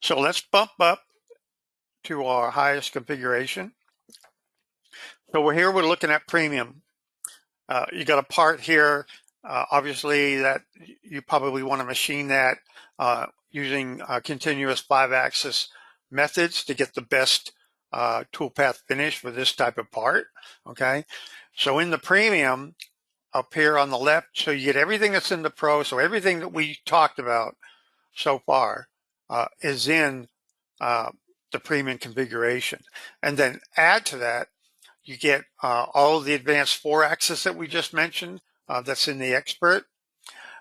So let's bump up to our highest configuration. So we're looking at premium. You got a part here, obviously, that you probably want to machine that using continuous 5-axis methods to get the best toolpath finish for this type of part, okay? So in the premium, up here on the left, so you get everything that's in the pro, so everything that we talked about so far is in the premium configuration. And then add to that, you get all of the advanced 4-axis that we just mentioned that's in the expert.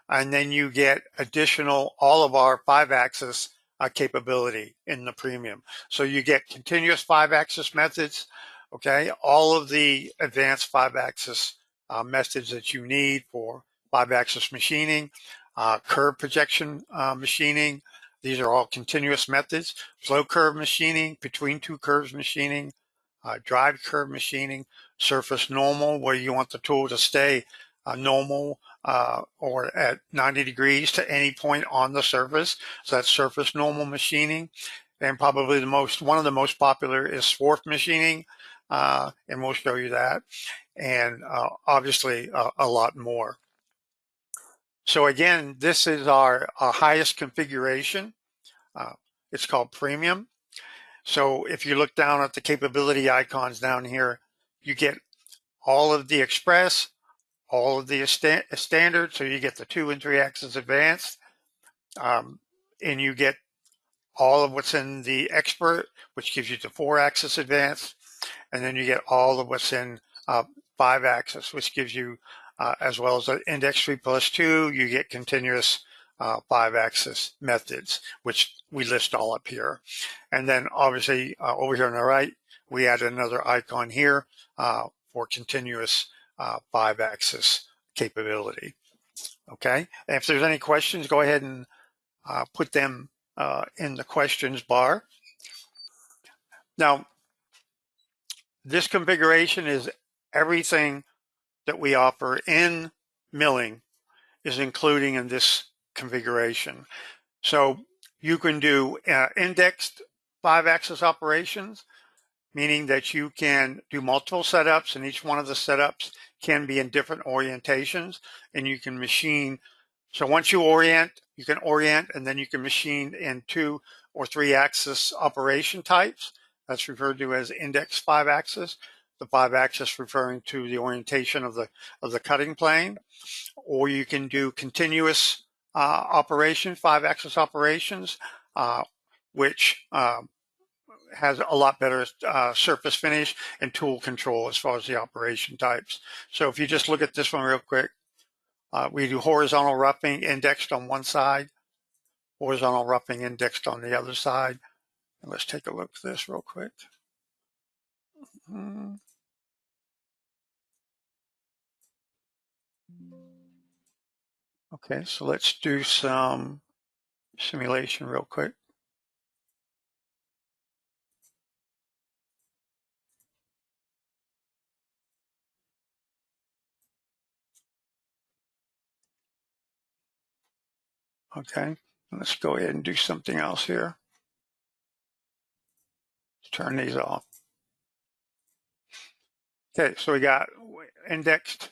And then you get additional, all of our 5-axis capability in the premium. So you get continuous 5-axis methods, okay? All of the advanced 5-axis methods that you need for 5-axis machining, curve projection machining. These are all continuous methods. Flow curve machining, between two curves machining, drive curve machining, surface normal, where you want the tool to stay normal or at 90 degrees to any point on the surface. So that's surface normal machining. And probably one of the most popular is swarf machining, and we'll show you that. And obviously a lot more. So again, this is our highest configuration. It's called Premium. So if you look down at the capability icons down here, you get all of the Express, all of the standard. So you get the 2 and 3-axis advanced, and you get all of what's in the expert, which gives you the 4-axis advanced, and then you get all of what's in 5-axis, which gives you, as well as the index 3+2, you get continuous 5-axis methods, which we list all up here. And then obviously over here on the right, we add another icon here for continuous 5-axis capability. Okay, and if there's any questions, go ahead and put them in the questions bar. Now, this configuration is everything that we offer in milling is including in this configuration. So you can do indexed 5-axis operations, meaning that you can do multiple setups, and each one of the setups can be in different orientations, and you can machine. So once you orient, you can orient, and then you can machine in 2 or 3-axis operation types. That's referred to as index 5-axis. The 5-axis referring to the orientation of the cutting plane. Or you can do continuous operation, 5-axis operations, which has a lot better surface finish and tool control as far as the operation types. So if you just look at this one real quick, we do horizontal roughing indexed on one side, horizontal roughing indexed on the other side. And let's take a look at this real quick. Okay, so let's do some simulation real quick. Okay, let's go ahead and do something else here. Let's turn these off. Okay, so we got indexed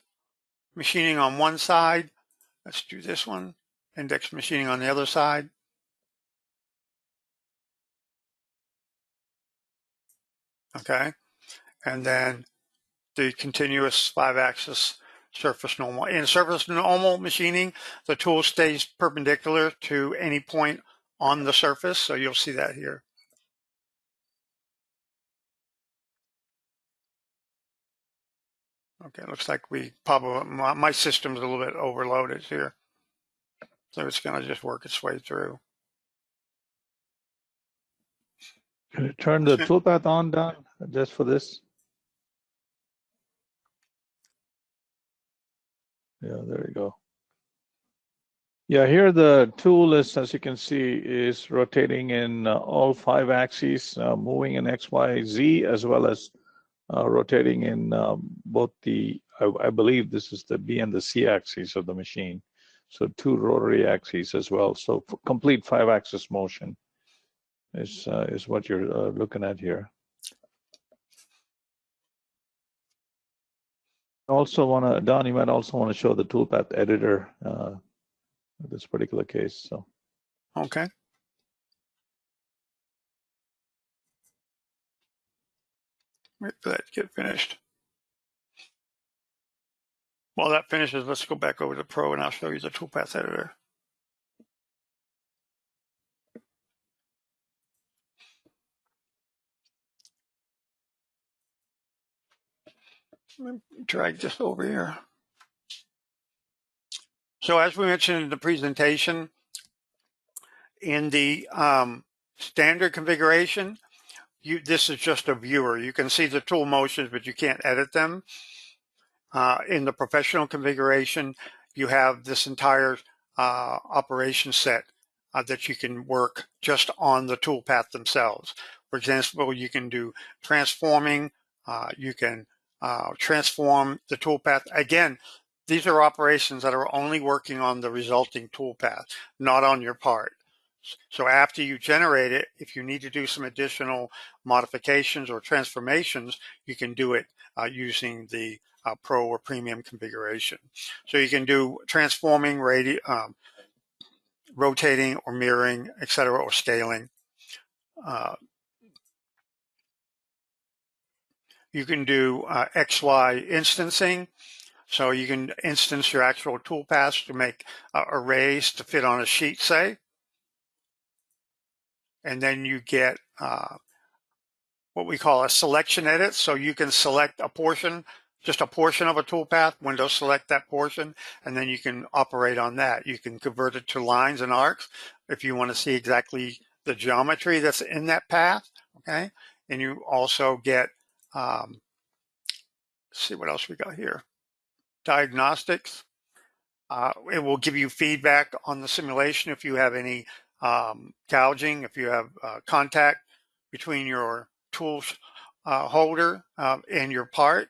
machining on one side. Let's do this one. Indexed machining on the other side. Okay, and then the continuous 5-axis surface normal. In surface normal machining, the tool stays perpendicular to any point on the surface, so you'll see that here. Okay, looks like we probably, my system's a little bit overloaded here. So it's gonna just work its way through. Can you turn the toolpath on, Don, just for this? Yeah, there you go. Yeah, here the tool is, as you can see, is rotating in all 5 axes, moving in X, Y, Z, as well as rotating in both the, I believe this is the B and the C axes of the machine. So 2 rotary axes as well. So complete 5-axis motion. is what you're looking at here. Also Don, you might also want to show the toolpath editor in this particular case. So. Okay. Wait for that to get finished. While that finishes, let's go back over to Pro and I'll show you the toolpath editor. Let me drag this over here. So as we mentioned in the presentation, in the standard configuration, this is just a viewer. You can see the tool motions, but you can't edit them. In the professional configuration, you have this entire operation set that you can work just on the toolpath themselves. For example, you can do transforming, you can transform the toolpath. Again, these are operations that are only working on the resulting toolpath, not on your part. So after you generate it, if you need to do some additional modifications or transformations, you can do it using the Pro or Premium configuration. So you can do transforming, rotating or mirroring, etc., or scaling. You can do XY instancing. So you can instance your actual toolpaths to make arrays to fit on a sheet, say. And then you get what we call a selection edit. So you can select a portion, just a portion of a toolpath, Windows select that portion, and then you can operate on that. You can convert it to lines and arcs if you want to see exactly the geometry that's in that path, okay? And you also get, let's see what else we got here. Diagnostics. It will give you feedback on the simulation if you have any gouging, if you have contact between your tool holder and your part.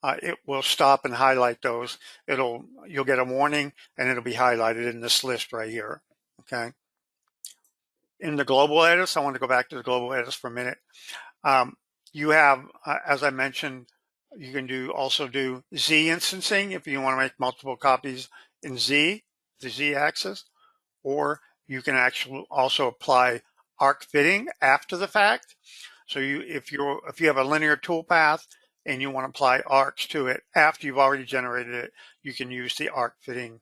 It will stop and highlight those. You'll get a warning and it'll be highlighted in this list right here, okay? In the global edits, I want to go back to the global edits for a minute. You have, as I mentioned, you can also do Z instancing if you want to make multiple copies in Z, the Z axis, or you can actually also apply arc fitting after the fact. So if you have a linear toolpath and you want to apply arcs to it after you've already generated it, you can use the arc fitting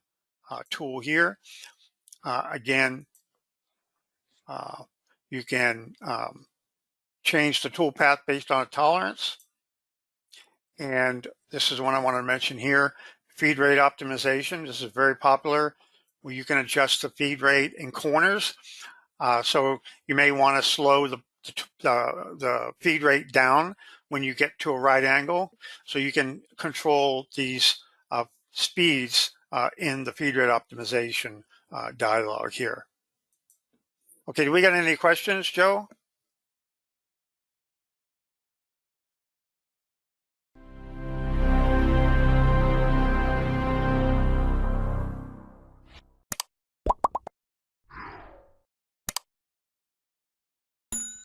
tool here. Again, you can change the toolpath based on a tolerance. And this is one I want to mention here, feed rate optimization. This is very popular, where you can adjust the feed rate in corners. So you may want to slow the feed rate down when you get to a right angle. So you can control these speeds in the feed rate optimization dialog here. Okay, do we got any questions, Joe?